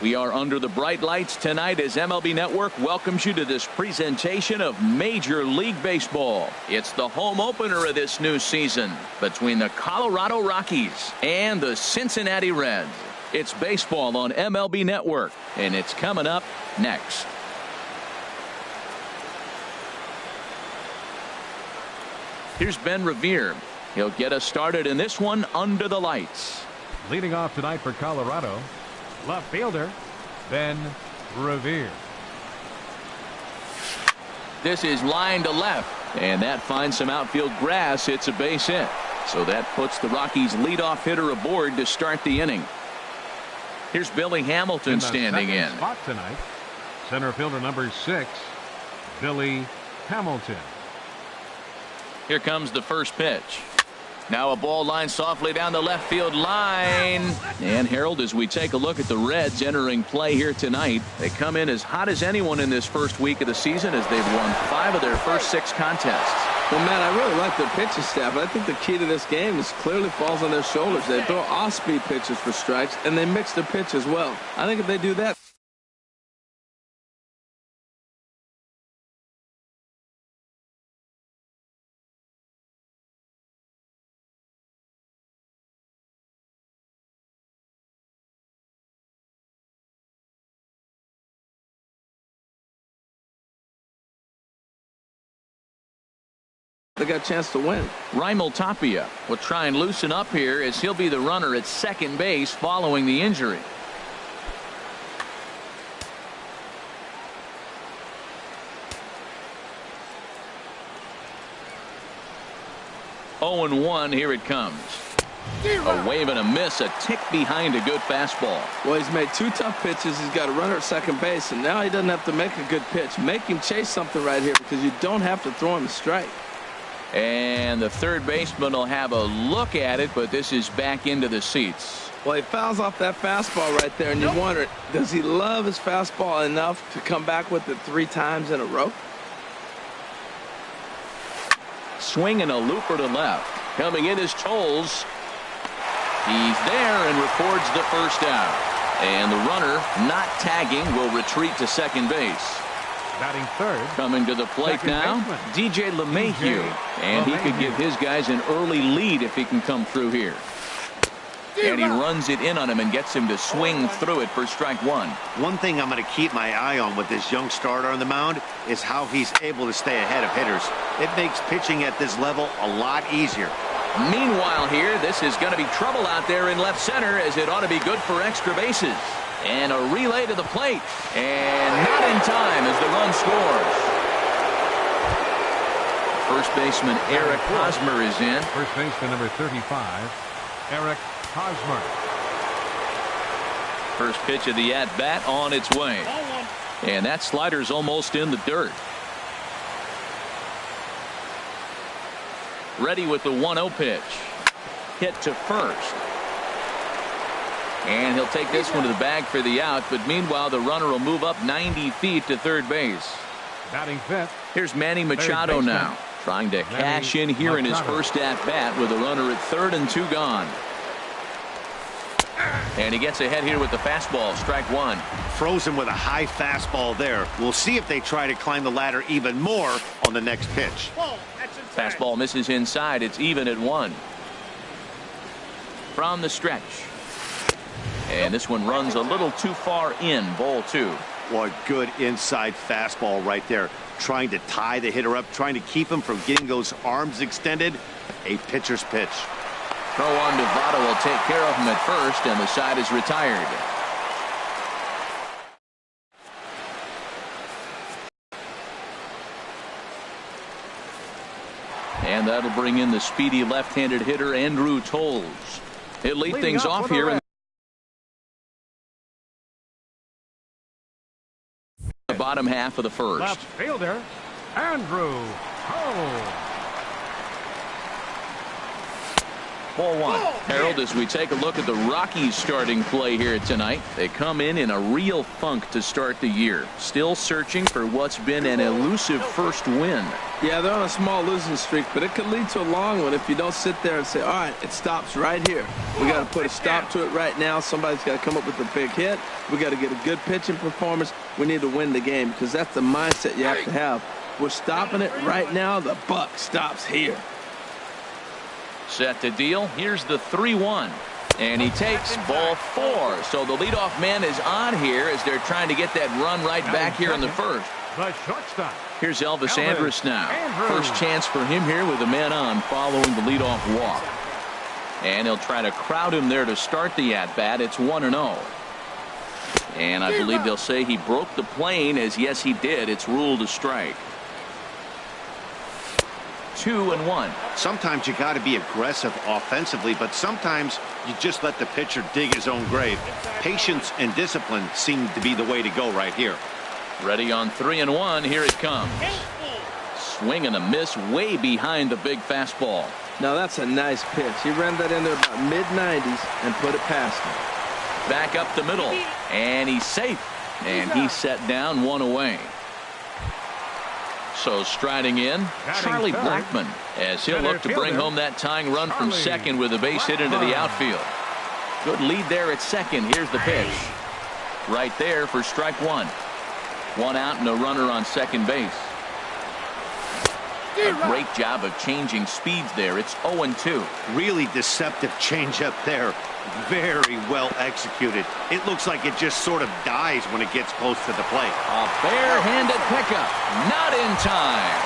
We are under the bright lights tonight as MLB Network welcomes you to this presentation of Major League Baseball. It's the home opener of this new season between the Colorado Rockies and the Cincinnati Reds. It's baseball on MLB Network, and it's coming up next. Here's Ben Revere. He'll get us started in this one under the lights. Leading off tonight for Colorado, left fielder Ben Revere. This is line to left, and that finds some outfield grass. It's a base hit, so that puts the Rockies leadoff hitter aboard to start the inning. Here's Billy Hamilton standing in. Spot tonight, center fielder number 6, Billy Hamilton. Here comes the first pitch. Now a ball line softly down the left field line. And Harold, as we take a look at the Reds entering play here tonight, they come in as hot as anyone in this first week of the season as they've won 5 of their first 6 contests. Well, man, I really like their pitching staff. I think the key to this game is clearly falls on their shoulders. They throw off-speed pitches for strikes, and they mix their pitch as well. I think if they do that, they got a chance to win. Raimel Tapia will try and loosen up here as he'll be the runner at second base following the injury. Oh, 0-1, here it comes. A wave and a miss, a tick behind a good fastball. Well, he's made 2 tough pitches. He's got a runner at second base, and now he doesn't have to make a good pitch. Make him chase something right here because you don't have to throw him a strike. And the third baseman will have a look at it, but this is back into the seats. Well, he fouls off that fastball right there, and you wonder, does he love his fastball enough to come back with it 3 times in a row? Swing and a looper to left. Coming in is Tolles. He's there and records the first out. And the runner, not tagging, will retreat to second base. Batting third. Coming to the plate now, DJ LeMahieu. And he could give his guys an early lead if he can come through here. And he runs it in on him and gets him to swing through it for strike 1. One thing I'm going to keep my eye on with this young starter on the mound is how he's able to stay ahead of hitters. It makes pitching at this level a lot easier. Meanwhile here, this is going to be trouble out there in left center as it ought to be good for extra bases. And a relay to the plate. And not in time as the run scores. First baseman Eric Hosmer is in. First baseman number 35, Eric Hosmer. First pitch of the at-bat on its way. And that slider's almost in the dirt. Ready with the 1-0 pitch. Hit to first. And he'll take this one to the bag for the out, but meanwhile the runner will move up 90 feet to third base. Batting fifth. Here's Manny Machado now, trying to cash in here in his first at-bat with a runner at third and 2 gone. And he gets ahead here with the fastball, strike 1. Frozen with a high fastball there. We'll see if they try to climb the ladder even more on the next pitch. Fastball misses inside. It's even at 1. From the stretch. And this one runs a little too far in, ball 2. What good inside fastball right there. Trying to tie the hitter up, trying to keep him from getting those arms extended. A pitcher's pitch. Throw on to Votto will take care of him at first, and the side is retired. And that'll bring in the speedy left-handed hitter Andrew Tolles. He'll lead things off here in the bottom half of the first. Left fielder Andrew Tolles. Ball one. Harold, as we take a look at the Rockies starting play here tonight, they come in a real funk to start the year. Still searching for what's been an elusive first win. Yeah, they're on a small losing streak, but it could lead to a long one if you don't sit there and say, all right, it stops right here. We got to put a stop to it right now. Somebody's got to come up with a big hit. We got to get a good pitching performance. We need to win the game because that's the mindset you have to have. We're stopping it right now. The buck stops here. Set to deal. Here's the 3-1. And he takes ball 4. So the leadoff man is on here as they're trying to get that run right back here in the first. The shortstop. Here's Elvis Andrus now. First chance for him here with a man on following the leadoff walk. And he'll try to crowd him there to start the at-bat. It's 1-0. And I believe they'll say he broke the plane, as yes he did. It's ruled a strike. 2-1. Sometimes you got to be aggressive offensively, but sometimes you just let the pitcher dig his own grave. Patience and discipline seem to be the way to go right here. Ready on 3-1. Here it comes. Swing and a miss way behind the big fastball. Now that's a nice pitch. He ran that in there about mid-90s and put it past him. Back up the middle, and he's safe. And he's set down, 1 away. So striding in, Charlie Blackmon, as he'll look to bring home that tying run from second with a base hit into the outfield. Good lead there at second. Here's the pitch. Right there for strike 1. 1 out and a runner on second base. A great job of changing speeds there. It's 0-2. Really deceptive changeup there. Very well executed. It looks like it just sort of dies when it gets close to the plate. A barehanded pickup. Not in time.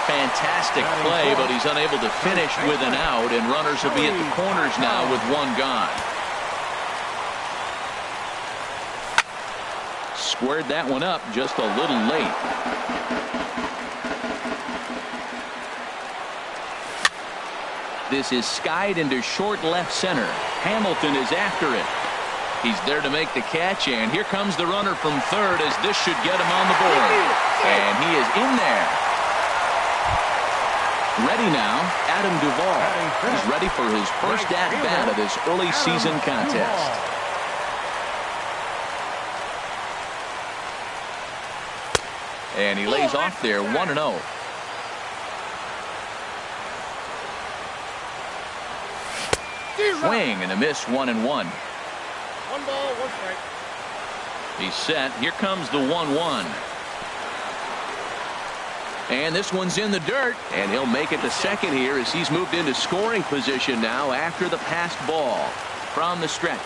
Fantastic play, but he's unable to finish with an out, and runners will be at the corners now with 1 gone. Squared that one up just a little late. This is skied into short left center. Hamilton is after it. He's there to make the catch, and here comes the runner from third, as this should get him on the board. And he is in there. Ready now, Adam Duvall. He's ready for his first at-bat of this early season contest. And he lays off there, 1-0. Swing and a miss, 1-1. 1 ball, 1 strike. He's set. Here comes the 1-1. And this one's in the dirt, and he'll make it to second here as he's moved into scoring position now after the passed ball from the stretch.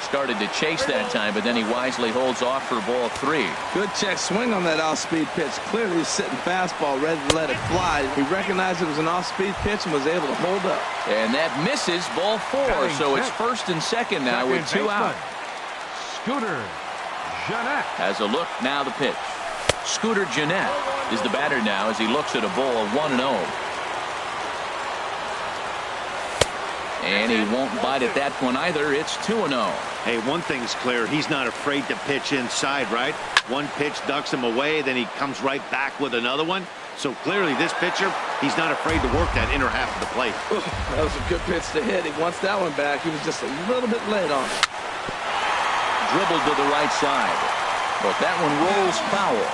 Started to chase that time, but then he wisely holds off for ball 3. Good check swing on that off-speed pitch. Clearly he's sitting fastball, ready to let it fly. He recognized it was an off-speed pitch and was able to hold up. And that misses, ball 4. So it's first and second now with 2 out. Scooter Gennett Has a look, now the pitch. Scooter Gennett is the batter now as he looks at a ball of 1-0. And he won't bite at that one either. It's 2-0. Hey, one thing's clear. He's not afraid to pitch inside, right? One pitch ducks him away, then he comes right back with another one. So clearly this pitcher, he's not afraid to work that inner half of the plate. Ooh, that was a good pitch to hit. He wants that one back. He was just a little bit late on it. Dribbled to the right side. But that one rolls foul.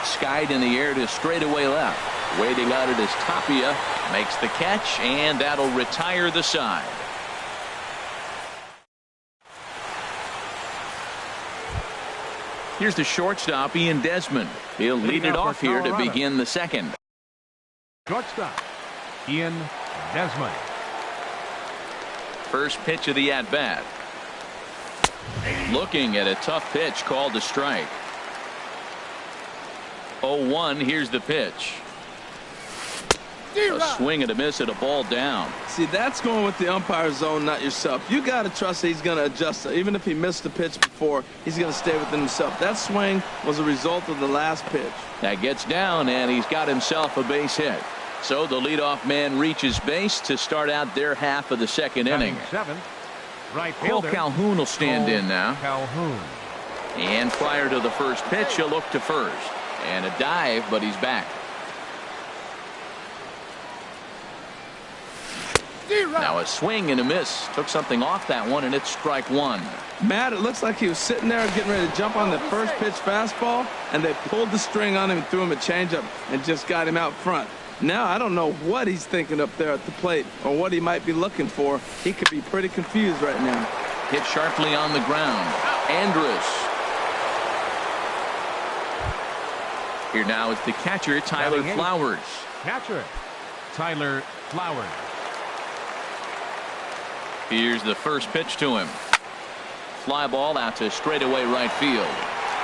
Skied in the air to straightaway left. Waiting on it is Tapia. Makes the catch, and that'll retire the side. Here's the shortstop, Ian Desmond. He'll lead it off here to begin the second. Shortstop Ian Desmond. First pitch of the at-bat. Looking at a tough pitch called a strike. 0-1. Here's the pitch. A swing and a miss at a ball down. See, that's going with the umpire's zone, not yourself. You got to trust that he's going to adjust. Even if he missed the pitch before, he's going to stay within himself. That swing was a result of the last pitch. That gets down, and he's got himself a base hit. So the leadoff man reaches base to start out their half of the second inning. Right Cole Calhoun will stand in now. Calhoun. And prior to the first pitch, he'll look to first. And a dive, but he's back. Now a swing and a miss. Took something off that one, and it's strike one. Matt, it looks like he was sitting there getting ready to jump on the first pitch fastball, and they pulled the string on him and threw him a changeup and just got him out front. Now I don't know what he's thinking up there at the plate or what he might be looking for. He could be pretty confused right now. Hit sharply on the ground. Andrus. Here now is the catcher, Tyler Flowers. Catcher, Tyler Flowers. Here's the first pitch to him. Fly ball out to straightaway right field.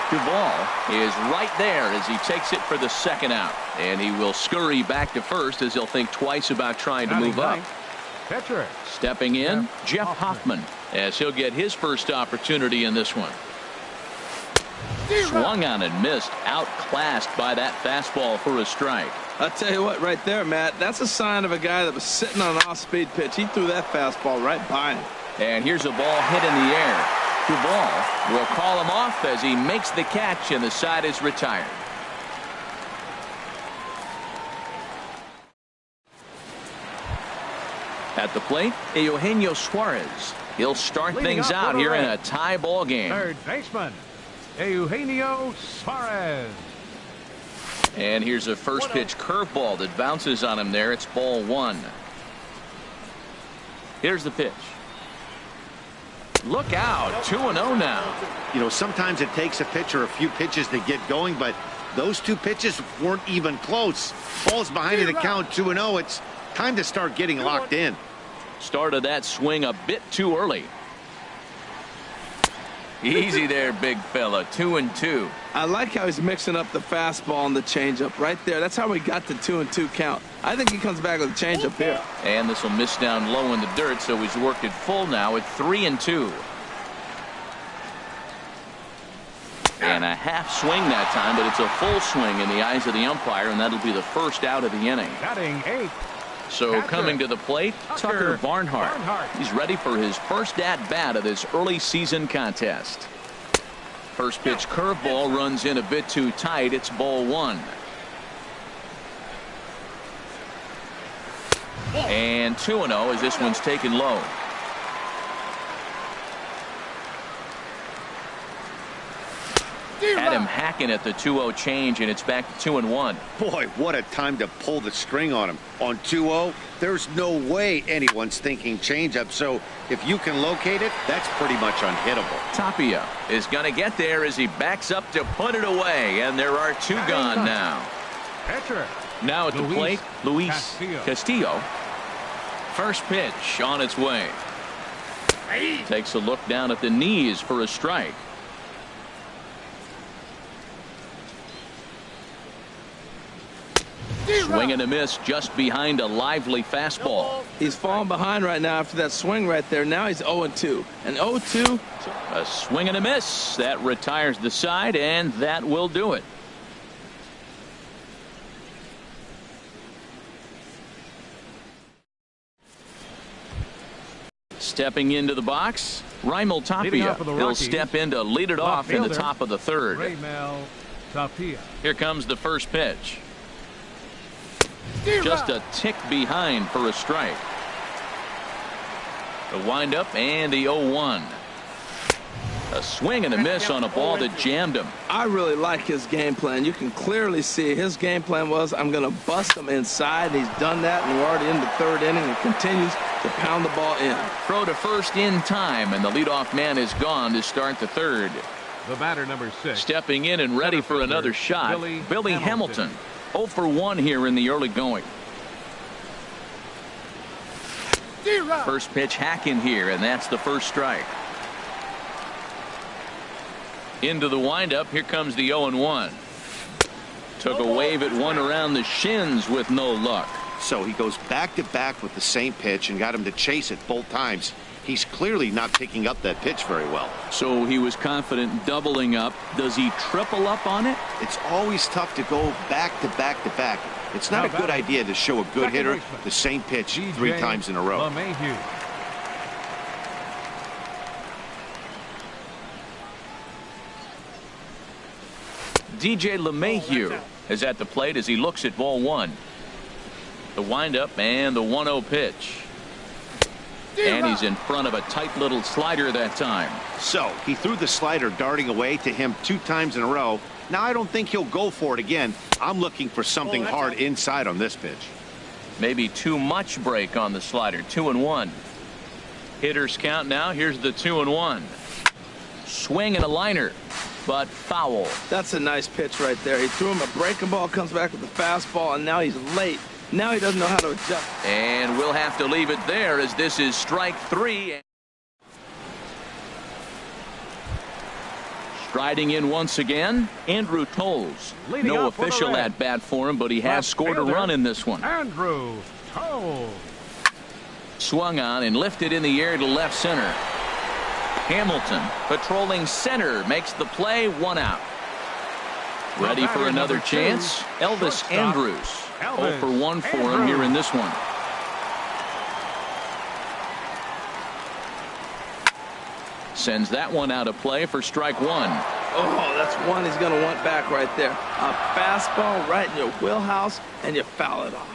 Duvall is right there as he takes it for the second out. And he will scurry back to first as he'll think twice about trying to move up. Catcher. Stepping in, Jeff Hoffman, as he'll get his first opportunity in this one. Swung on and missed, outclassed by that fastball for a strike. I'll tell you what, right there, Matt, that's a sign of a guy that was sitting on an off-speed pitch. He threw that fastball right by him. And here's a ball hit in the air. Duvall will call him off as he makes the catch, and the side is retired. At the plate, Eugenio Suarez. He'll start things out here in a tie ball game. Third baseman, Eugenio Suarez. And here's a first pitch curveball that bounces on him there. It's ball one. Here's the pitch. Look out, 2-0 now. You know, sometimes it takes a pitcher a few pitches to get going, but those two pitches weren't even close. Ball's behind in the count, 2-0. It's time to start getting locked in. Started that swing a bit too early. Easy there, big fella. 2-2. I like how he's mixing up the fastball and the changeup right there. That's how we got the 2-2 count. I think he comes back with a changeup here. And this will miss down low in the dirt, so he's worked it full now at 3-2. And a half swing that time, but it's a full swing in the eyes of the umpire, and that'll be the first out of the inning. Batting eighth. So coming to the plate, Tucker Barnhart. He's ready for his first at-bat of this early season contest. First pitch curveball runs in a bit too tight. It's ball one. And 2-0 as this one's taken low. Had him hacking at the 2-0 change, and it's back to 2-1. Boy, what a time to pull the string on him. On 2-0, there's no way anyone's thinking changeup, so if you can locate it, that's pretty much unhittable. Tapia is going to get there as he backs up to put it away, and there are two gone now. Catcher. Now at the plate, Luis Castillo. First pitch on its way. Takes a look down at the knees for a strike. Swing and a miss just behind a lively fastball. He's falling behind right now after that swing right there. Now he's 0-2. And 0-2. A swing and a miss. That retires the side, and that will do it. Stepping into the box, Raimel Tapia. He'll step in to lead it off in the top of the third. Raimel Tapia. Here comes the first pitch. Just a tick behind for a strike. The windup and the 0-1. A swing and a miss on a ball that jammed him. I really like his game plan. You can clearly see his game plan was, I'm going to bust him inside. He's done that, and we're already in the third inning and continues to pound the ball in. Throw to first in time, and the leadoff man is gone to start the third. The batter, number 6. Stepping in and ready for another shot, Billy Hamilton. 0 for 1 here in the early going. First pitch hacking here, and that's the first strike. Into the windup. Here comes the 0-1. Took a wave at one around the shins with no luck. So he goes back to back with the same pitch and got him to chase it both times. He's clearly not picking up that pitch very well. So he was confident doubling up. Does he triple up on it? It's always tough to go back to back to back. It's not a good idea to show a good hitter the same pitch 3 times in a row. DJ LeMahieu is at the plate as he looks at ball one. The windup and the 1-0 pitch. And he's in front of a tight little slider that time. So he threw the slider darting away to him 2 times in a row. Now I don't think he'll go for it again. I'm looking for something hard inside on this pitch. Maybe too much break on the slider. 2-1. Hitters count now. Here's the 2-1. Swing and a liner, but foul. That's a nice pitch right there. He threw him a breaking ball, comes back with the fastball, and now he's late. Now he doesn't know how to adjust. And we'll have to leave it there as this is strike 3. Striding in once again, Andrew Tolles. No official at bat for him, but he has scored a run in this one. Andrew Tolles. Swung on and lifted in the air to left center. Hamilton patrolling center makes the play. 1 out. Ready for another chance. Elvis Andrus. 0 for 1 for him here in this one. Sends that one out of play for strike 1. Oh, that's one he's going to want back right there. A fastball right in your wheelhouse, and you foul it off.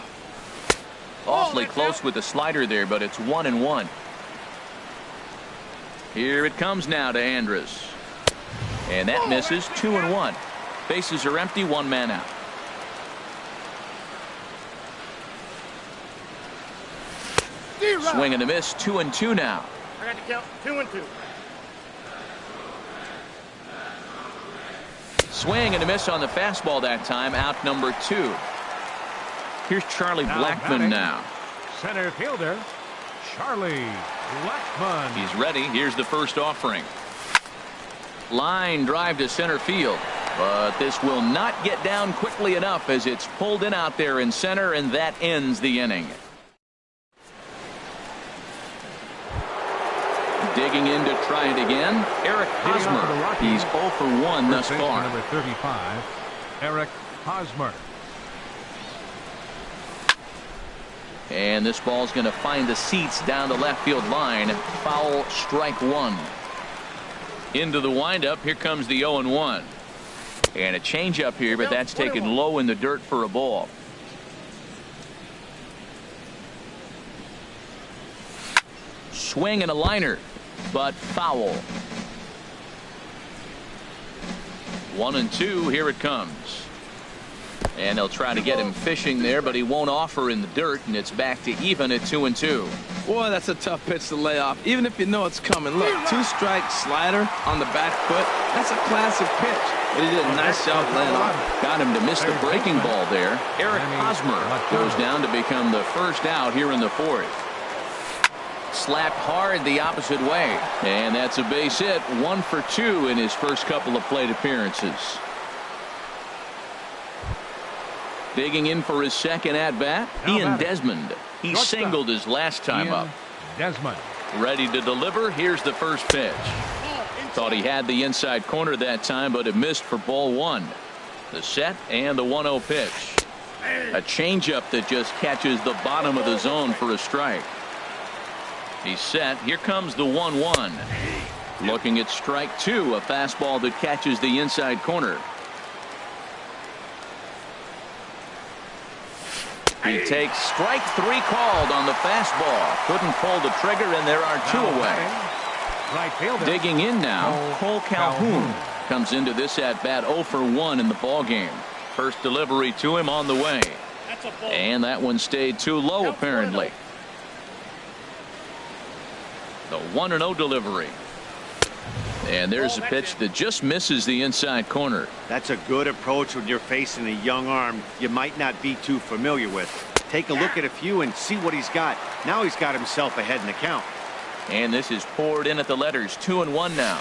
Awfully close with the slider there, but it's 1-1. Here it comes now to Andrus. And that misses. 2-1. Bases are empty. 1 man out. Swing and a miss. 2-2 now. I got to count 2-2. Swing and a miss on the fastball that time. Out number 2. Here's Charlie Blackmon now. Center fielder Charlie Blackmon. He's ready. Here's the first offering. Line drive to center field, but this will not get down quickly enough as it's pulled in out there in center, and that ends the inning. Digging in to try it again, Eric Hosmer. He's 0 for 1 thus far. Number 35, Eric Hosmer. And this ball's going to find the seats down the left field line. Foul, strike 1. Into the windup. Here comes the 0-1. And a changeup here, but that's taken low in the dirt for a ball. Swing and a liner, but foul. 1-2. Here it comes. And they'll try to get him fishing there, but he won't offer in the dirt, and it's back to even at 2-2. Boy, that's a tough pitch to lay off, even if you know it's coming. Look, 2-strike slider on the back foot. That's a classic pitch, but he did a nice job laying off. Got him to miss the breaking ball there. Eric Hosmer goes down to become the first out here in the 4th. Slapped hard the opposite way, and that's a base hit. 1 for 2 in his first couple of plate appearances. Digging in for his second at-bat, Ian Desmond. He singled his last time up. Desmond. Ready to deliver. Here's the first pitch. Thought he had the inside corner that time, but it missed for ball 1. The set and the 1-0 pitch. A changeup that just catches the bottom of the zone for a strike. He's set. Here comes the 1-1. Looking at strike 2, a fastball that catches the inside corner. He takes strike 3 called on the fastball. Couldn't pull the trigger, and there are 2 away. Right fielder. Digging in now, Cole Calhoun comes into this at-bat 0 for 1 in the ballgame. First delivery to him on the way. And that one stayed too low, apparently. The 1-0 delivery. And there's a pitch that just misses the inside corner. That's a good approach when you're facing a young arm you might not be too familiar with. Take a look at a few and see what he's got. Now he's got himself ahead in the count. And this is poured in at the letters. 2-1 now.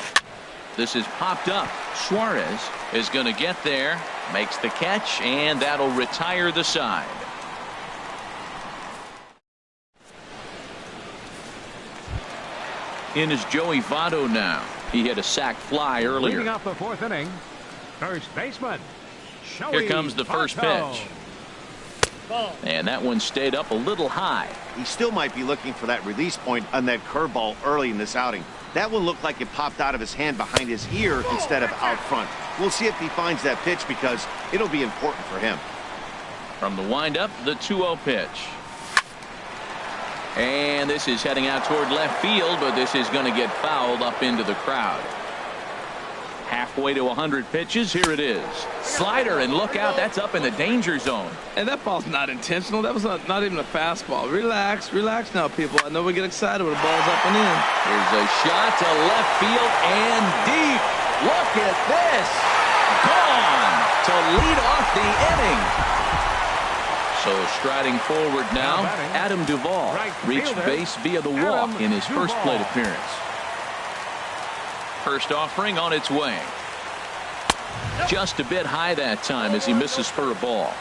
This is popped up. Suarez is going to get there, makes the catch, and that'll retire the side. In is Joey Votto now. He hit a sac fly earlier. Leading off the 4th inning, first baseman. Here comes the first pitch. And that one stayed up a little high. He still might be looking for that release point on that curveball early in this outing. That one looked like it popped out of his hand behind his ear instead of out front. We'll see if he finds that pitch because it'll be important for him. From the windup, the 2-0 pitch. And this is heading out toward left field, but this is going to get fouled up into the crowd. Halfway to 100 pitches. Here it is. Slider, and look out. That's up in the danger zone. And that ball's not intentional. That was not even a fastball. Relax. Relax now, people. I know we get excited when the ball's up and in. Here's a shot to left field and deep. Look at this. Gone to lead off the inning. So striding forward now, Adam Duvall reached base via the walk in his first plate appearance. First offering on its way. Just a bit high that time as he misses for a ball.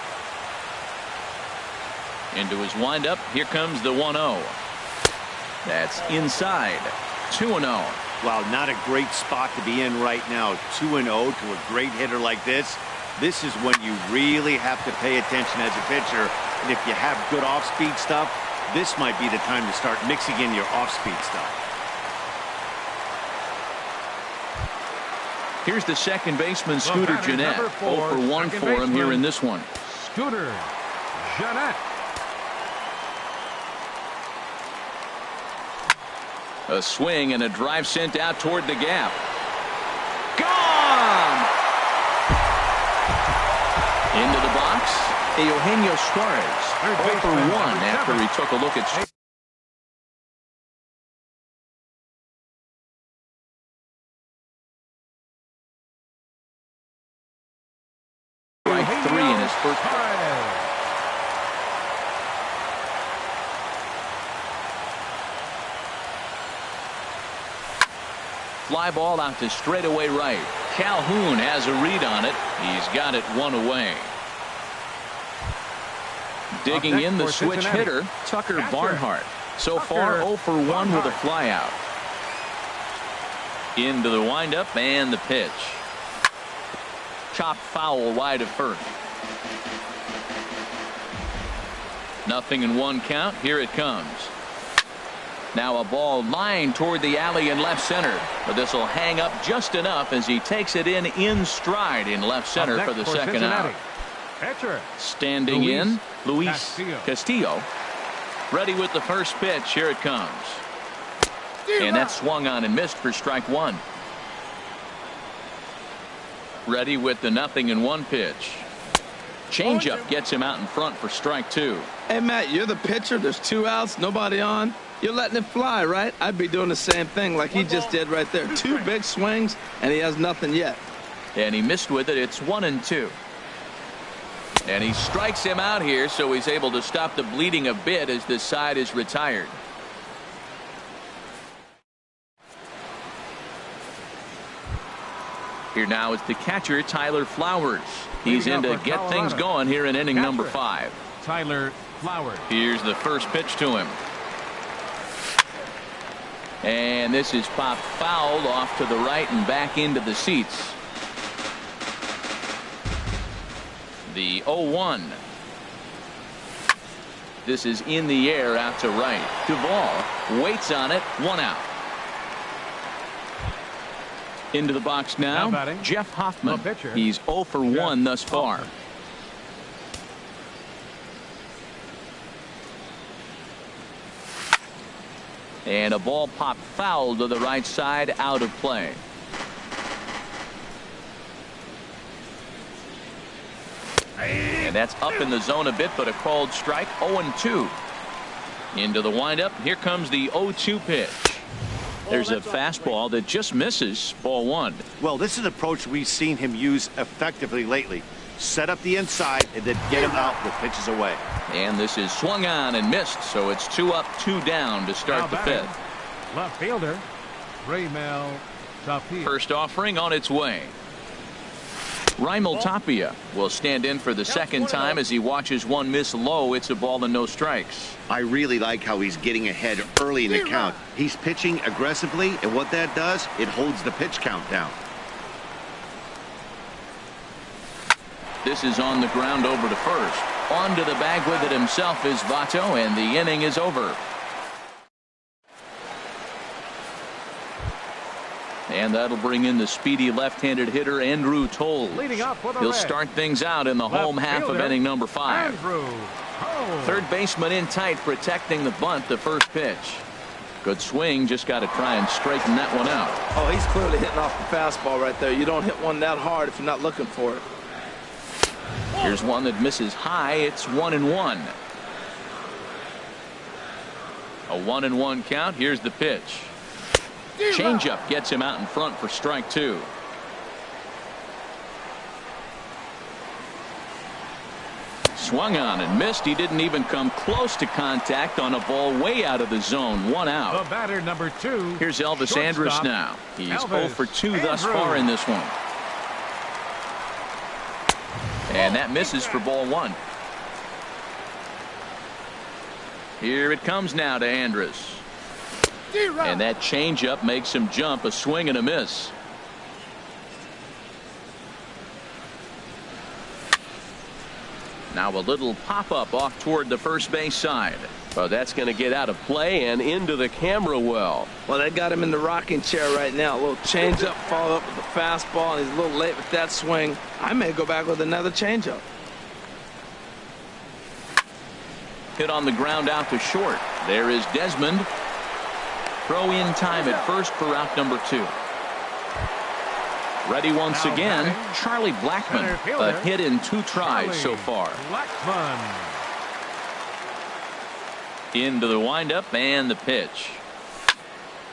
Into his windup. Here comes the 1-0. That's inside. 2-0. Wow, not a great spot to be in right now. 2-0 to a great hitter like this. This is when you really have to pay attention as a pitcher. And if you have good off-speed stuff, this might be the time to start mixing in your off-speed stuff. Here's the second baseman, Scooter Gennett. 0 for 1 for him here in this one. Scooter Gennett. A swing and a drive sent out toward the gap. Gone! Into the box, Eugenio Suarez. 0 for 1 after he took a look at strike 3 in his first. Fly ball out to straightaway right. Calhoun has a read on it. He's got it 1 away. Digging in the switch hitter, Tucker Barnhart. So far 0 for 1 with a flyout. Into the windup and the pitch. Chopped foul wide of first. 0-1 count. Here it comes. Now a ball lined toward the alley in left center, but this will hang up just enough as he takes it in stride in left center for the second out. Standing in, Luis Castillo. Ready with the first pitch. Here it comes. And that swung on and missed for strike 1. Ready with the 0-1 pitch. Changeup gets him out in front for strike 2. Hey, Matt, you're the pitcher. There's 2 outs, nobody on. You're letting it fly, right? I'd be doing the same thing like he just did right there. 2 big swings, and he has nothing yet. And he missed with it. It's 1-2. And he strikes him out here, so he's able to stop the bleeding a bit as this side is retired. Here now is the catcher, Tyler Flowers. He's in to get things going here in inning number 5. Tyler Flowers. Here's the first pitch to him. And this is popped fouled off to the right and back into the seats. The 0-1. This is in the air out to right. Duvall waits on it. 1 out. Into the box now, Jeff Hoffman. He's 0 for 1 thus far. And a ball popped foul to the right side, out of play. And that's up in the zone a bit, but a called strike. 0-2. Into the windup. Here comes the 0-2 pitch. There's a fastball that just misses. Ball 1. Well, this is an approach we've seen him use effectively lately. Set up the inside and then get him out with pitches away. And this is swung on and missed, so it's 2 up, 2 down to start the 5th. Left fielder, Raimel Tapia. First offering on its way. Raimel Tapia will stand in for the second time as he watches one miss low. It's a ball and no strikes. I really like how he's getting ahead early in the count. He's pitching aggressively, and what that does, it holds the pitch count down. This is on the ground over to first. On to the bag with it himself is Votto, and the inning is over. And that'll bring in the speedy left-handed hitter Andrew Toll. Leading up for the He'll Reds, start things out in the left home half of fielder, inning number 5. Andrew Toll. Third baseman in tight, protecting the bunt, the first pitch. Good swing, just got to try and straighten that one out. Oh, he's clearly hitting off the fastball right there. You don't hit one that hard if you're not looking for it. Here's one that misses high. It's 1-1. A 1-1 count. Here's the pitch. Changeup gets him out in front for strike 2. Swung on and missed. He didn't even come close to contact on a ball way out of the zone. 1 out. The batter number 2. Here's Elvis shortstop, Andrus now. He's Elvis 0 for 2 thus Andrus. far in this one. And that misses for ball 1. Here it comes now to Andrus. And that changeup makes him jump. A swing and a miss. Now a little pop-up off toward the first base side. Oh, that's going to get out of play and into the camera well. Well, they got him in the rocking chair right now. A little changeup, follow up with the fastball, and he's a little late with that swing. I may go back with another changeup. Hit on the ground out to short. There is Desmond. Throw in time at first for out number 2. Ready once Now again, batting, Charlie Blackmon. center fielder, A hit in 2 tries Charlie so far. Blackmon. Into the windup and the pitch.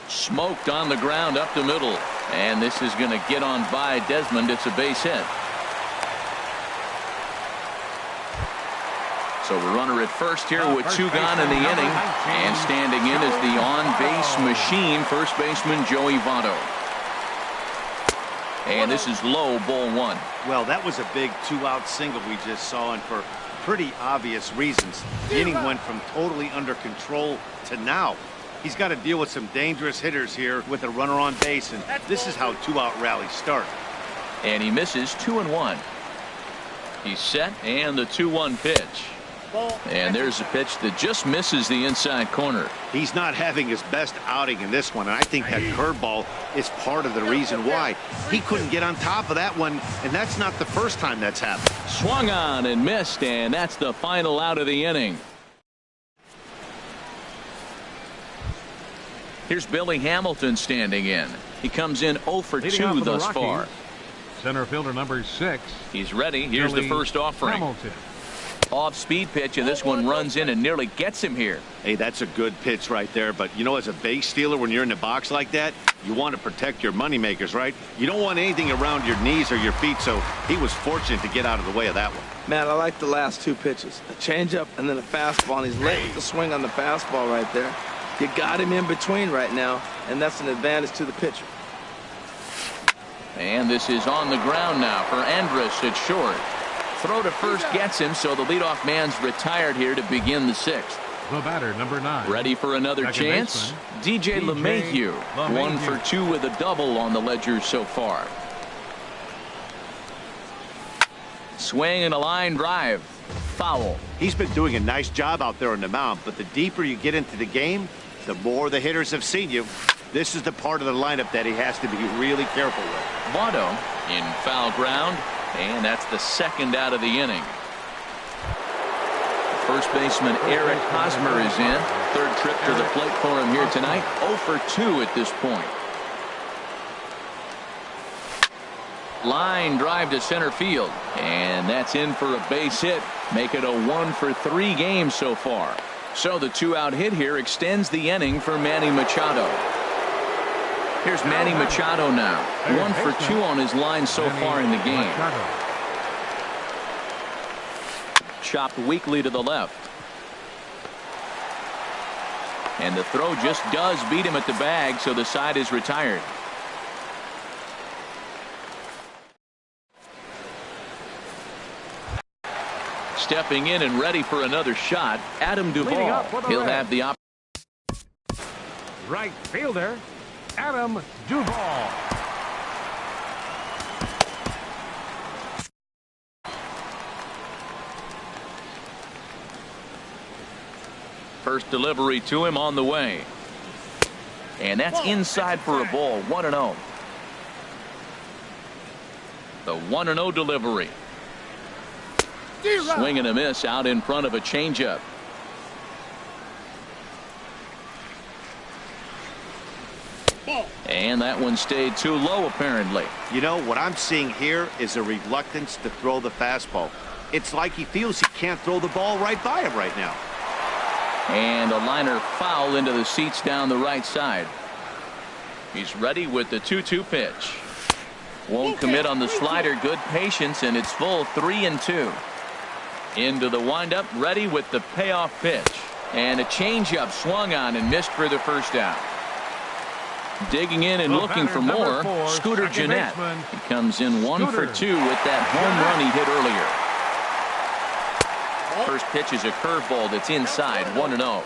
Smoked on the ground up the middle. And this is going to get on by Desmond. It's a base hit. So a runner at first here with 2 gone in the inning. And standing in is the on-base machine, first baseman Joey Votto. And this is low, ball 1. Well, that was a big 2-out single we just saw, and for pretty obvious reasons. The inning went from totally under control to now. He's got to deal with some dangerous hitters here with a runner on base, and this is how 2-out rallies start. And he misses 2-1. He's set, and the 2-1 pitch. And there's a pitch that just misses the inside corner. He's not having his best outing in this one, and I think that curveball is part of the reason why. He couldn't get on top of that one, and that's not the first time that's happened. Swung on and missed, and that's the final out of the inning. Here's Billy Hamilton standing in. He comes in 0 for Leading off 2 for the thus Rockies, far. Center fielder number 6. He's ready. Here's Billy the first offering. Hamilton. Off-speed pitch, and this one runs in and nearly gets him here. Hey, that's a good pitch right there, but you know, as a base stealer, when you're in the box like that, you want to protect your moneymakers, right? You don't want anything around your knees or your feet, so he was fortunate to get out of the way of that one. Man, I like the last 2 pitches. A changeup and then a fastball, and he's late with the swing on the fastball right there. You got him in between right now, and that's an advantage to the pitcher. And this is on the ground now for Andrus at short. Throw to first gets him, so the leadoff man's retired here to begin the 6th. The batter number 9. Ready for another Second chance? baseman, DJ LeMahieu. 1 for 2 with a double on the ledger so far. Swing and a line drive. Foul. He's been doing a nice job out there on the mound, but the deeper you get into the game, the more the hitters have seen you. This is the part of the lineup that he has to be really careful with. Votto in foul ground, and that's the 2nd out of the inning. First baseman Eric Hosmer is in. 3rd trip to the plate for him here tonight. 0 for 2 at this point. Line drive to center field, and that's in for a base hit. Make it a 1 for 3 game so far. So the 2-out hit here extends the inning for Manny Machado. Here's Manny Machado now. 1 for 2 on his line so far in the game. Chopped weakly to the left. And the throw just does beat him at the bag, so the side is retired. Stepping in and ready for another shot, Adam Duvall. He'll have the right fielder, Adam Duvall. First delivery to him on the way. And that's inside for a ball. 1-0. The 1-0 delivery. Swing and a miss out in front of a changeup. And that one stayed too low, apparently. You know, what I'm seeing here is a reluctance to throw the fastball. It's like he feels he can't throw the ball right by him right now. And a liner foul into the seats down the right side. He's ready with the 2-2 pitch. Won't commit on the slider. Good patience, and it's full 3-2. Into the windup, ready with the payoff pitch. And a changeup swung on and missed for the first out. Digging in and looking for more, Scooter Gennett. He comes in 1 for 2 with that home run he hit earlier. First pitch is a curveball that's inside, 1-0.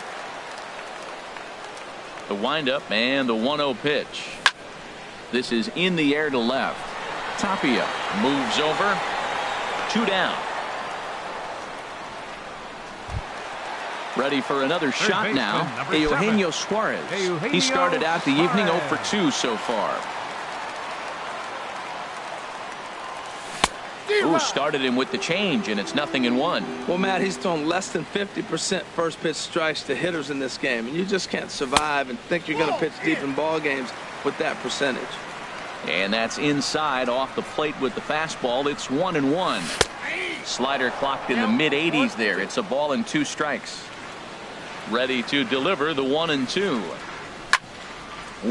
The windup and the 1-0 pitch. This is in the air to left. Tapia moves over. 2 down. Ready for another shot now. Eugenio Suarez. He started out the evening 0 for 2 so far. Ooh, started him with the change, and it's 0-1. Well, Matt, he's thrown less than 50% first pitch strikes to hitters in this game, and you just can't survive and think you're going to pitch deep in ball games with that percentage. And that's inside off the plate with the fastball. It's 1-1. Slider clocked in the mid-80s there. It's a ball and 2 strikes. Ready to deliver the 1-2.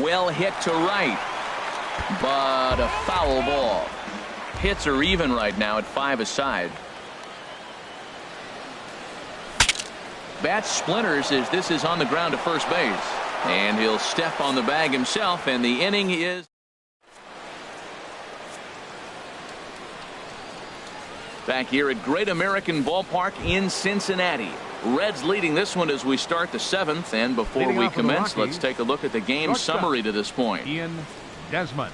Well hit to right, but a foul ball. Hits are even right now at 5 aside. Bat splinters as this is on the ground to first base. And he'll step on the bag himself, and the inning is back here at Great American Ballpark in Cincinnati. Reds leading this one as we start the 7th, and before we commence, let's take a look at the game summary to this point. Ian Desmond.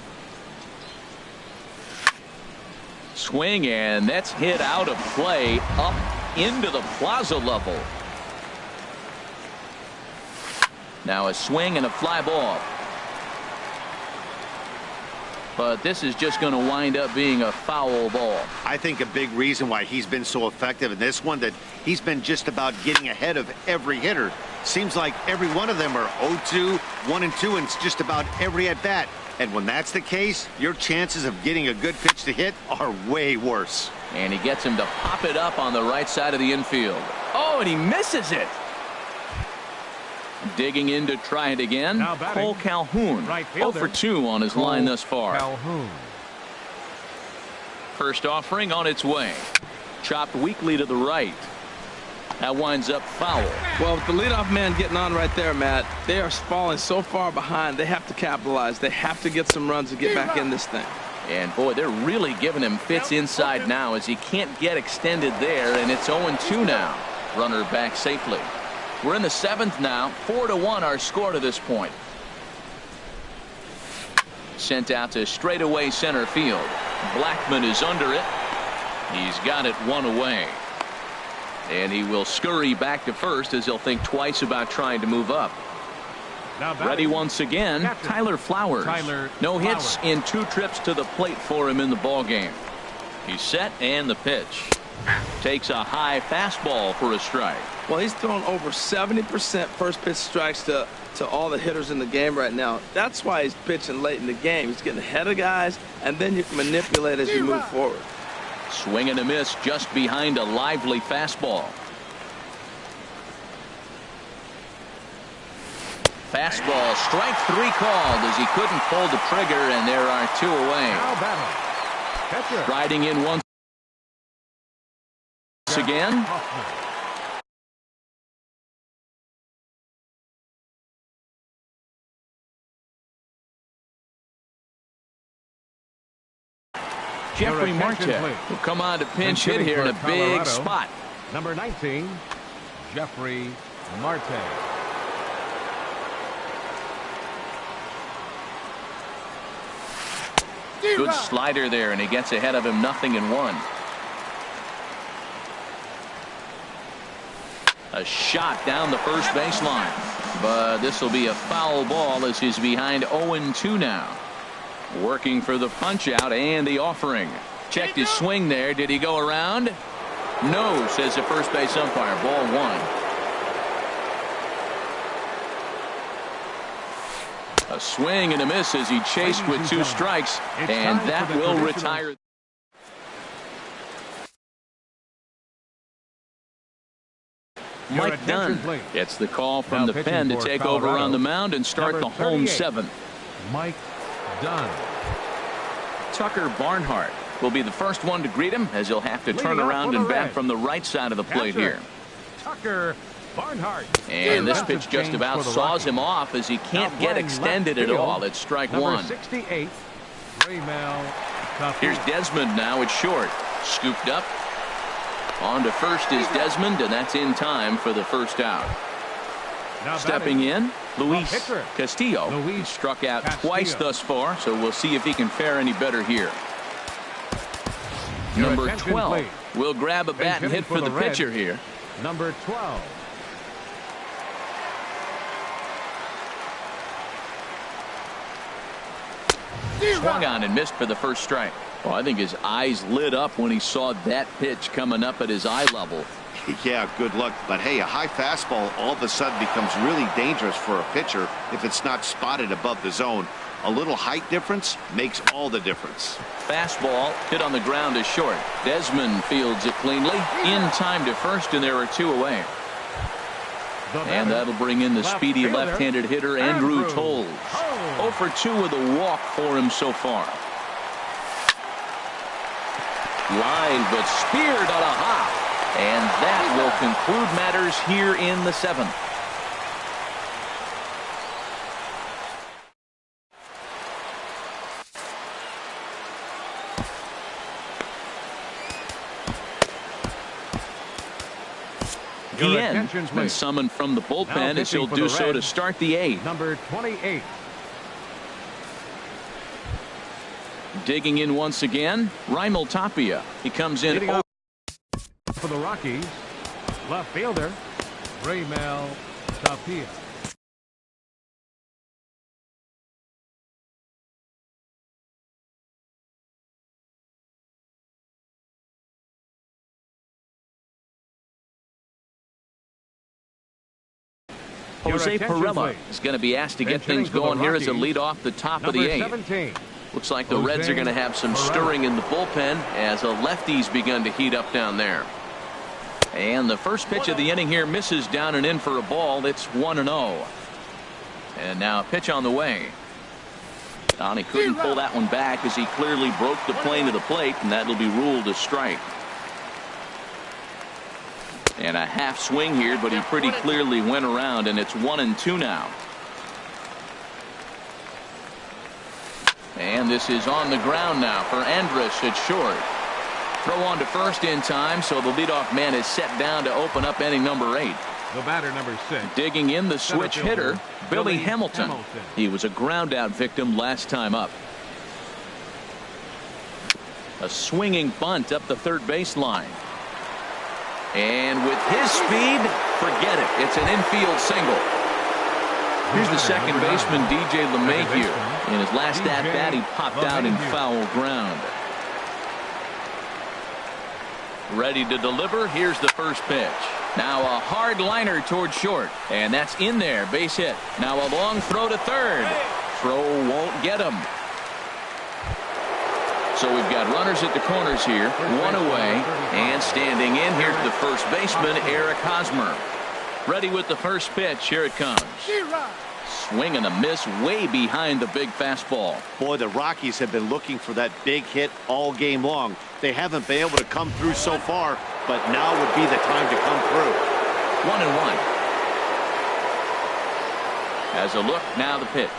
Swing, and that's hit out of play up into the plaza level. Now a swing and a fly ball. But this is just going to wind up being a foul ball. I think a big reason why he's been so effective in this one, that he's been just about getting ahead of every hitter. Seems like every one of them are 0-2, 1-2, and it's just about every at bat. And when that's the case, your chances of getting a good pitch to hit are way worse. And he gets him to pop it up on the right side of the infield. Oh, and he misses it. Digging in to try it again. Cole Calhoun, right 0 for 2 on his line thus far. Calhoun. First offering on its way. Chopped weakly to the right. That winds up foul. Well, with the leadoff man getting on right there, Matt, they are falling so far behind. They have to capitalize. They have to get some runs to get back in this thing. And boy, they're really giving him fits inside now as he can't get extended there, and it's 0-2 now. Runner back safely. We're in the 7th now. 4-1 our score to this point. Sent out to straightaway center field. Blackman is under it. He's got it 1 away. And he will scurry back to first as he'll think twice about trying to move up. Ready once again, Tyler Flowers. No hits in 2 trips to the plate for him in the ball game. He's set, and the pitch. Takes a high fastball for a strike. Well, he's thrown over 70% first pitch strikes to all the hitters in the game right now. That's why he's pitching late in the game. He's getting ahead of guys, and then you can manipulate as you move forward. Swing and a miss just behind a lively fastball. Fastball, strike 3 called as he couldn't pull the trigger, and there are 2 away. Riding in once again. Jeffrey Marte will come on to pinch hit here in a big spot. Number 19, Jeffrey Marte. Good slider there, and he gets ahead of him 0-1. A shot down the first baseline, but this will be a foul ball as he's behind 0-2 now. Working for the punch out and the offering. Checked his swing there. Did he go around? No, says the first base umpire. Ball one. A swing and a miss as he chased with 2 strikes, and that will retire. Mike Dunn gets the call from the pen to take over on the mound and start the home 7th. Mike Dunn. Tucker Barnhart will be the first one to greet him, as he'll have to turn around and bat from the right side of the plate here. Tucker Barnhart. And this pitch just about saws him off as he can't get extended at all. It's strike one. 68. Here's Desmond now at short. Scooped up. On to first is Desmond, and that's in time for the first out. Stepping in, Luis Castillo. Struck out twice thus far, so we'll see if he can fare any better here. Number 12 will grab a bat and hit for the pitcher here. Number 12. Swung on and missed for the first strike. Oh, I think his eyes lit up when he saw that pitch coming up at his eye level. Yeah, good luck. But hey, a high fastball all of a sudden becomes really dangerous for a pitcher if it's not spotted above the zone. A little height difference makes all the difference. Fastball hit on the ground is short. Desmond fields it cleanly. In time to first, and there are 2 away. And that'll bring in the speedy left-handed hitter Andrew Toles. 0 for 2 with a walk for him so far. Line, but speared on a hop. And that will conclude matters here in the 7th. Guillen been summoned from the bullpen as he'll do so to start the 8th. Number 28. Digging in once again, Raimel Tapia. He comes in for the Rockies. Left fielder, Raimel Tapia. Jose Pirela is going to be asked to get things going here as a lead off the top of the 8th. Looks like the Reds are going to have some stirring in the bullpen as a lefty's begun to heat up down there. And the first pitch of the inning here misses down and in for a ball. It's 1-0. And now a pitch on the way. He couldn't pull that one back as he clearly broke the plane of the plate, and that'll be ruled a strike. And a half swing here, but he pretty clearly went around, and it's 1-2 now. And this is on the ground now for Andrus at short. Throw on to first in time, so the leadoff man is set down to open up inning number 8. The batter, number 6. Digging in, the switch hitter, Billy Hamilton. He was a ground out victim last time up. A swinging bunt up the third baseline. And with his speed, forget it. It's an infield single. Here's the second baseman, DJ LeMahieu. In his last at-bat, he popped out in foul ground. Ready to deliver. Here's the first pitch. Now a hard liner toward short. And that's in there. Base hit. Now a long throw to third. Throw won't get him. So we've got runners at the corners here. 1 away. And standing in, here's the first baseman, Eric Hosmer. Ready with the first pitch. Here it comes. Swing and a miss way behind the big fastball. Boy, the Rockies have been looking for that big hit all game long. They haven't been able to come through so far, but now would be the time to come through. 1-1. As a look, now the pitch.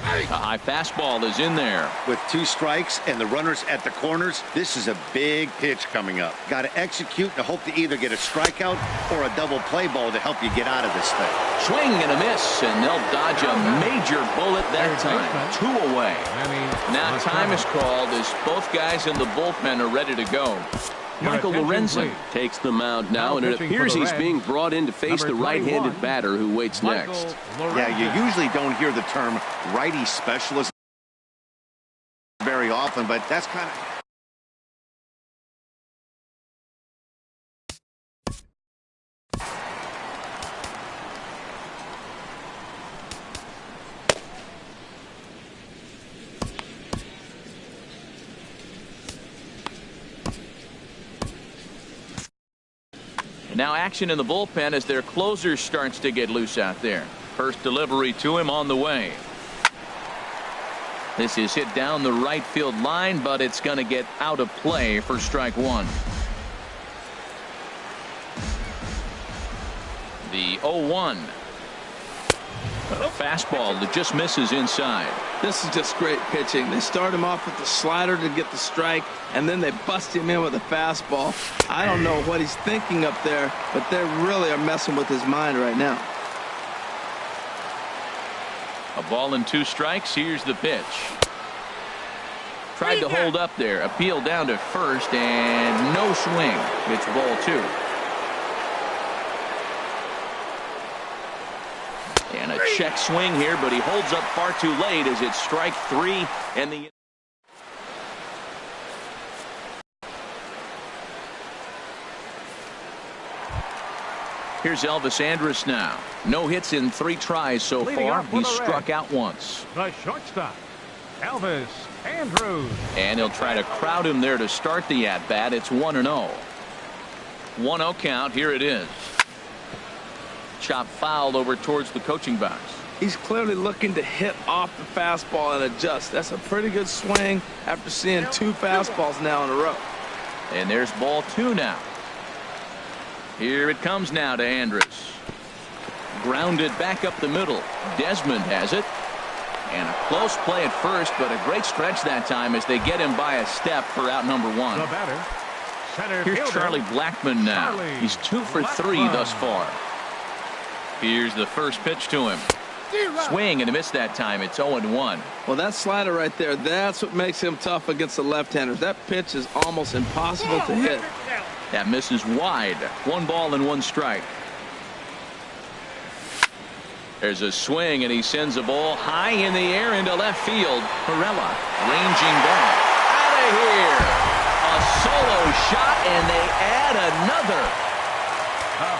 A high fastball is in there. With 2 strikes and the runners at the corners, this is a big pitch coming up. Got to execute and hope to either get a strikeout or a double play ball to help you get out of this thing. Swing and a miss, and they'll dodge a major bullet that time. 2 away. Now time is called as both guys in the bullpen are ready to go. Michael Lorenzen takes the mound now, and it appears he's being brought in to face the right-handed batter who waits next. Yeah, you usually don't hear the term righty specialist very often, but that's kind of Now action in the bullpen as their closer starts to get loose out there. First delivery to him on the way. This is hit down the right field line, but it's going to get out of play for strike one. The 0-1. A fastball that just misses inside. This is just great pitching. They start him off with the slider to get the strike, and then they bust him in with a fastball. I don't know what he's thinking up there, but they really are messing with his mind right now. A ball and 2 strikes. Here's the pitch. Tried to hold up there. Appeal down to first, and no swing. It's ball 2. And a check swing here, but he holds up far too late as it's strike 3. And the here's Elvis Andrus now. No hits in 3 tries so far. He's struck out once. The shortstop, Elvis Andrus. And he'll try to crowd him there to start the at-bat. It's 1-0. 1-0 count. Here it is. Chop fouled over towards the coaching box. He's clearly looking to hit off the fastball and adjust. That's a pretty good swing after seeing 2 fastballs now in a row. And there's ball 2 now. Here it comes now to Andrus. Grounded back up the middle. Desmond has it. And a close play at first, but a great stretch that time as they get him by a step for out number 1. The batter, center Here's fielder, Charlie Blackmon now. He's 2 for 3 thus far. Here's the first pitch to him. Swing and a miss that time. It's 0-1. Well, that slider right there, that's what makes him tough against the left-handers. That pitch is almost impossible to hit. That misses wide. 1 ball and 1 strike. There's a swing, and he sends a ball high in the air into left field. Perella ranging back. Out of here. A solo shot, and they add another.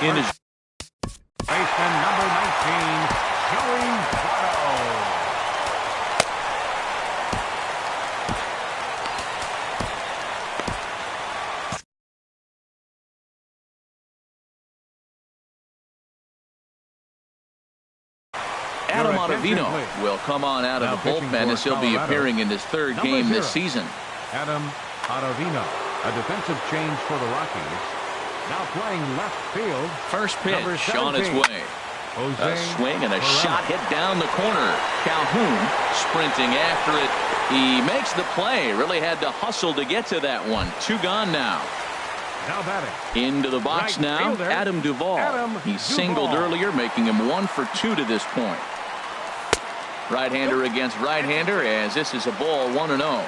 Into baseman number 19, Joey Votto. Adam Ottavino will come on out of the bullpen as he'll be appearing in his 3rd game this season. Adam Ottavino, a defensive change for the Rockies. Now playing left field. First pitch on its way. A swing and a shot hit down the corner. Calhoun sprinting after it. He makes the play. Really had to hustle to get to that one. 2 gone now. Now batting. Into the box Right now, fielder, Adam Duvall. He singled earlier, making him 1 for 2 to this point. Right-hander against right-hander as this is a ball 1-0.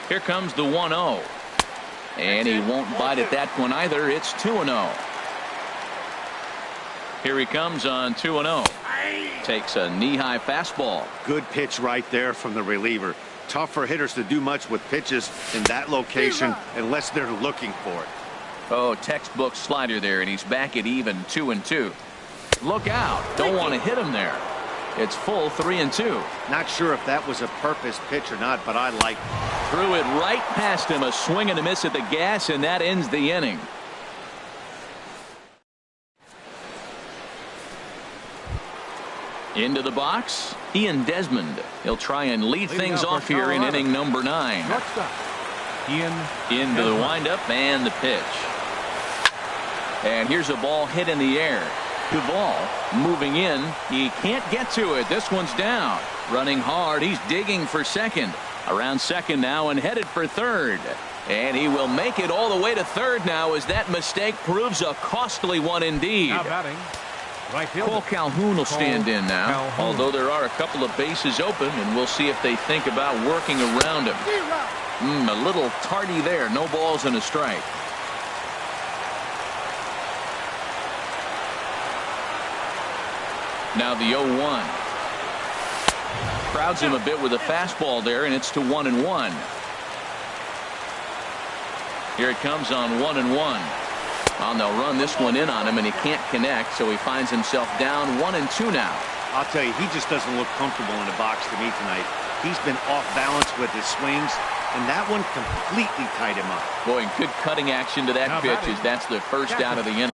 Here comes the 1-0. And he won't bite at that one either. It's 2-0. Here he comes on 2-0. Takes a knee-high fastball. Good pitch right there from the reliever. Tough for hitters to do much with pitches in that location unless they're looking for it. Oh, textbook slider there, and he's back at even 2-2. Look out. Don't want to hit him there. It's full 3-2. Not sure if that was a purpose pitch or not, but I like it. Threw it right past him. A swing and a miss at the gas, and that ends the inning. Into the box, Ian Desmond. He'll try and lead things off here in inning number 9. Into the windup and the pitch. And here's a ball hit in the air. Duvall moving in. He can't get to it. This one's down. Running hard. He's digging for second. Around second now and headed for third. And he will make it all the way to third now as that mistake proves a costly one indeed. Now batting. Right fielder. Cole Calhoun will stand in now, although there are a couple of bases open, and we'll see if they think about working around him. A little tardy there. No balls and a strike. Now the 0-1. Crowds him a bit with a fastball there, and it's to 1-1. Here it comes on 1-1. Well, they'll run this one in on him, and he can't connect, so he finds himself down 1-2 now. I'll tell you, he just doesn't look comfortable in the box to me tonight. He's been off balance with his swings, and that one completely tied him up. Boy, good cutting action to that pitch as that's the first out of the inning.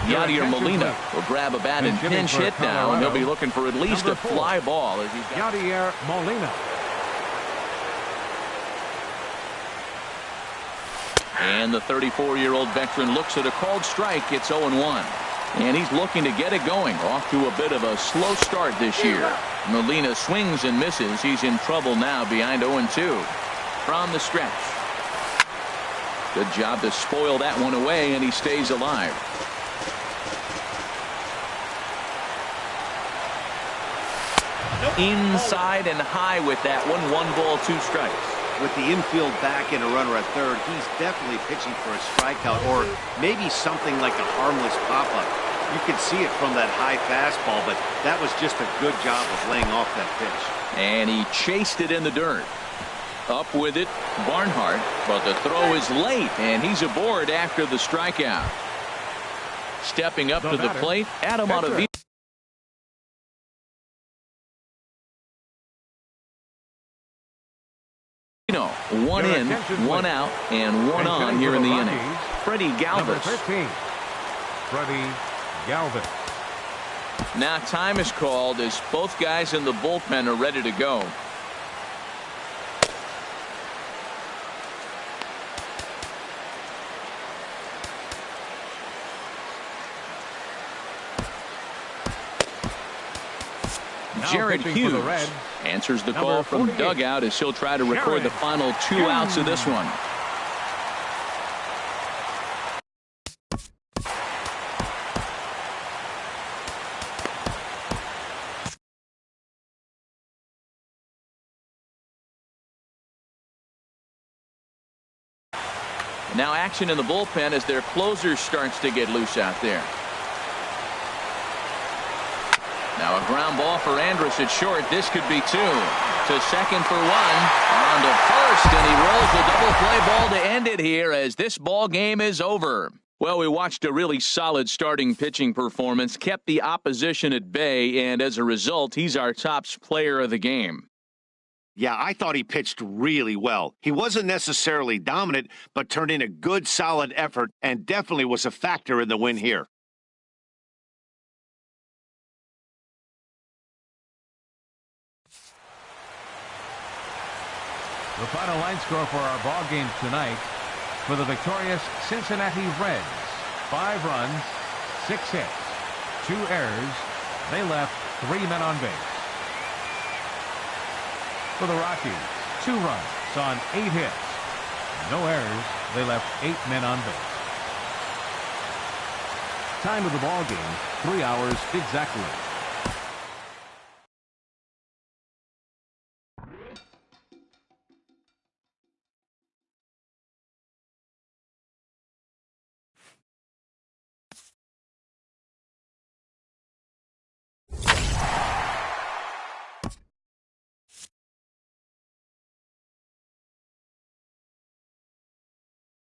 Yadier Molina will grab a bat and pinch hit now, and he'll be looking for at least a fly ball. As he's got Yadier Molina. And the 34-year-old veteran looks at a called strike. It's 0-1. And he's looking to get it going. Off to a bit of a slow start this year. Molina swings and misses. He's in trouble now behind 0-2 from the stretch. Good job to spoil that one away, and he stays alive. Inside and high with that one. 1 ball, 2 strikes. With the infield back and a runner at third, he's definitely pitching for a strikeout or maybe something like a harmless pop-up. You could see it from that high fastball, but that was just a good job of laying off that pitch. And he chased it in the dirt. Up with it, Barnhart, but the throw is late, and he's aboard after the strikeout. Stepping up to the plate, Adam Ottavino. One in, one out, and one on here in the inning. Freddie Galvis. 13, Freddie Galvis. Now time is called as both guys in the bullpen are ready to go. Jared Hughes answers the call from dugout as he'll try to record the final 2 outs of this one. Now action in the bullpen as their closer starts to get loose out there. Now a ground ball for Andrus at short. This could be 2. To second for 1. On to first, and he rolls a double play ball to end it here as this ball game is over. Well, we watched a really solid starting pitching performance, kept the opposition at bay, and as a result, he's our top player of the game. Yeah, I thought he pitched really well. He wasn't necessarily dominant, but turned in a good, solid effort and definitely was a factor in the win here. The final line score for our ball game tonight for the victorious Cincinnati Reds: 5 runs, 6 hits, 2 errors. They left 3 men on base. For the Rockies, 2 runs on 8 hits, no errors. They left 8 men on base. Time of the ball game, 3 hours exactly.